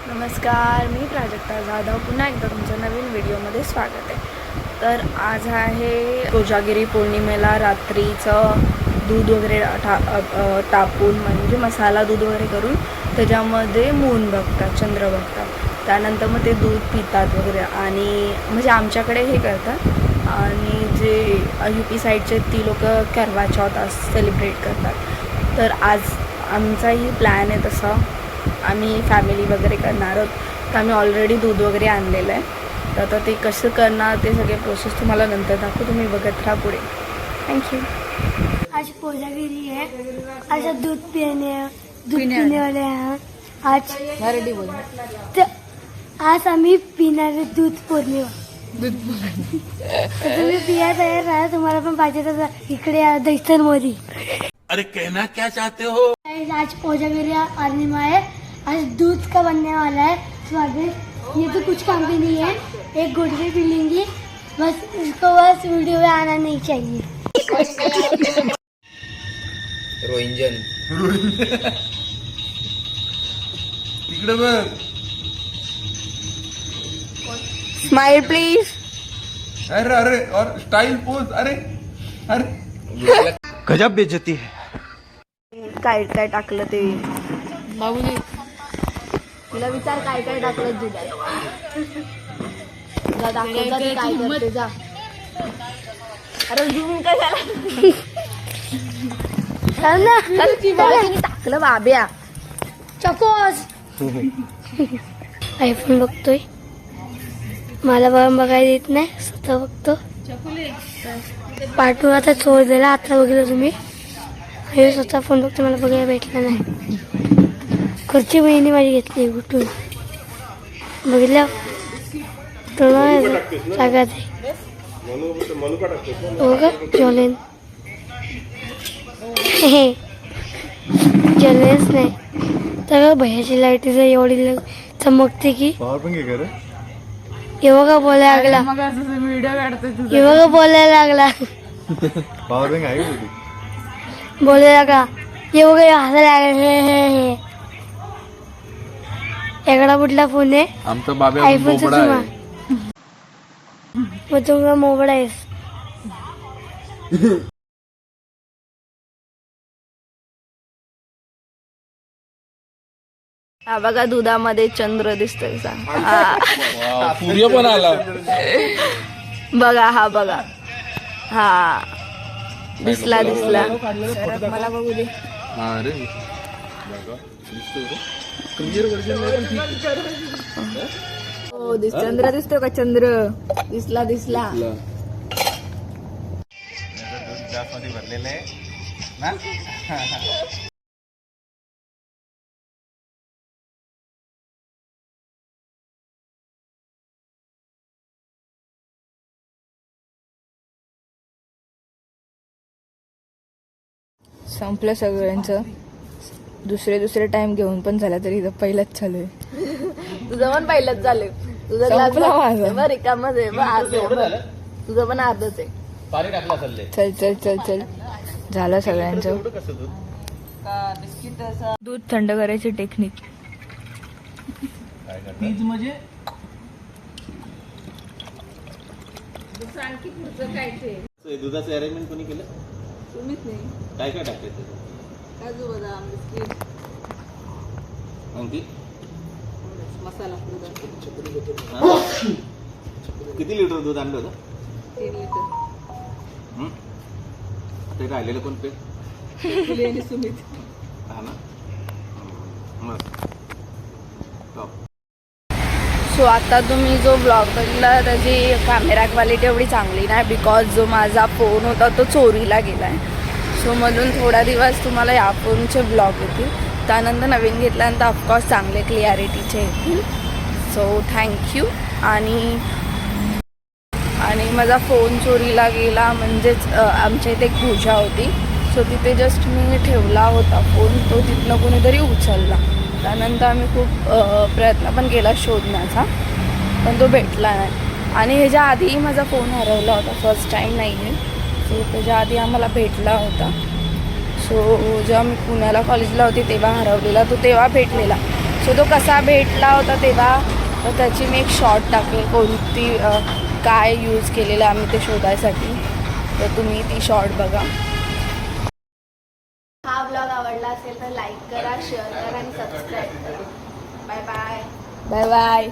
नमस्कार, मी प्राजक्ता जाधव पुन्हा एकदा तुमच्या नवीन व्हिडिओमध्ये स्वागत आहे। तर आज आहे कोजागिरी पौर्णिमेला रात्रीचं दूध वगैरे तापून म्हणजे मसाला दूध वगैरे करून त्याच्यामध्ये मून बघतात, चंद्र बघतात, त्यानंतर मग ते दूध पितात वगैरे। आणि म्हणजे आमच्याकडे हे करतात आणि जे UP साईडचे ती लोक करवा चौथ सेलिब्रेट करतात। तर आज आमचाही प्लॅन आहे तसा, आम्ही फॅमिली वगैरे करणार आहोत। तर आम्ही ऑलरेडी दूध वगैरे आणलेलं आहे, तर आता ते कसं करणार ते सगळे प्रोसेस तुम्हाला नंतर दाखवू, तुम्ही बघत राहा पुढे। थँक्यू। आज कोजागिरी है, आज दूध पीने वाले हैं। आज मराठी बोल। आज आम्ही पिणारे दूध पौर्णिमा। तर तुम्ही पिया तयार राहा, तुम्हाला पण पाहिजे तर इकडे या दैसन मोदी। अरे कहना क्या चाहते हो? आज कोजागिरी पूर्णिमा है, आज दूध का बनने वाला है स्वादिष्ट। ये तो कुछ काम भी नहीं है, एक गुड़की पी लेंगी बस, इसको बस वीडियो में आना नहीं चाहिए। रोइंजन इकडे बघ। Smile please. अरे अरे और स्टाइल पोज। अरे अरे गजब बेइज्जती है। काय काय टाकलं ते बाबूने, तिला विचार काय काय टाकलं दुधात। तुला दाखवता ती काय करते जा। अरे झूम काय झाला टाकलं बाब्या चकोस आयफोन बघतोय, मला बघायला येत नाही, स्वतः बघतो। पाठवून आता चोर दिला, आता बघितलं तुम्ही। हे स्वतः फोन बघतो, मला बघायला भेटला नाही। खुर्ची बहिणी माझी घेतली कुठून बघितलं सांगत आहे हो का जॉलेन जॉलेन्स नाही तर भैयाची लाईट एवढी चमकते की हे बघा बोलायला लागला, हे बघा बोलायला लागला, बोलायला लागला, हे बघा हसायला लागला। एकडा कुठला फोन आहे? आमचा बाबा आयफोनचा जुमा। मग तुमचा मोबाईल आहेस। हा बघा, दुधामध्ये चंद्र दिसतोय सा। सूर्य पण आला बघा, हा बघा, हा दिसला दिसला। मला बघू दे। अरे हो चंद्र दिसतोय का? चंद्र दिसला दिसला। भरलेलं आहे ना। संपलं सगळ्यांचं, दुसरे टाइम घेऊन पण झाला तरी इथं पहिलाच चालू आहे। तुझं पण पहिलाच झालंय, तुझं ग्लास रिकामच आहे, तुझं पण अर्धच आहे। चल चल चल चल, झालं सगळ्यांचं। दूध थंड करायची टेक्निक म्हणजे दुधाचं अरेंजमेंट कोणी केलं? तुम्हीच नाही। काय काय टाकायचं? काजू बदाम, बिस्किट, आणखी मसाला, किती लिटर दूध आणलं होतं? 3 लिटर। ते राहिलेलं कोण पे? आणि सुमित। हा ना। सो आता तुम्ही जो ब्लॉग बघितला त्याची कॅमेरा क्वालिटी एवढी चांगली नाही, बिकॉज जो माझा फोन होता तो चोरीला गेला आहे। सो म्हणून थोडा दिवस तुम्हाला या फोनचे ब्लॉग येतील, त्यानंतर नवीन घेतल्यानंतर ऑफकोर्स चांगले क्लिअरिटीचे येतील। So thank you. आणि माझा फोन चोरीला गेला म्हणजेच आमच्या इथे एक पूजा होती, सो तिथे जस्ट मी ठेवला होता फोन, तो तिथनं कोणीतरी उचलला। त्यानंतर आम्ही खूप प्रयत्न पण केला शोधण्याचा, पण तो भेटला नाही। आणि ह्याच्या आधीही माझा फोन हरवला होता, फर्स्ट टाईम नाही आहे। सो त्याच्या आधी आम्हाला भेटला होता। सो जेव्हा मी पुण्याला कॉलेजला होती तेव्हा हरवलेला तो, तेव्हा भेटलेला। सो तो कसा भेटला होता तेव्हा, तर त्याची मी एक शॉर्ट टाकेल कोणती काय यूज केलेलं आम्ही ते शोधायसाठी, तर तुम्ही ती शॉर्ट बघा. हा ब्लॉग आवडला असेल तर लाईक करा, शेअर करा आणि सबस्क्राईब करा. Bye bye. Bye bye.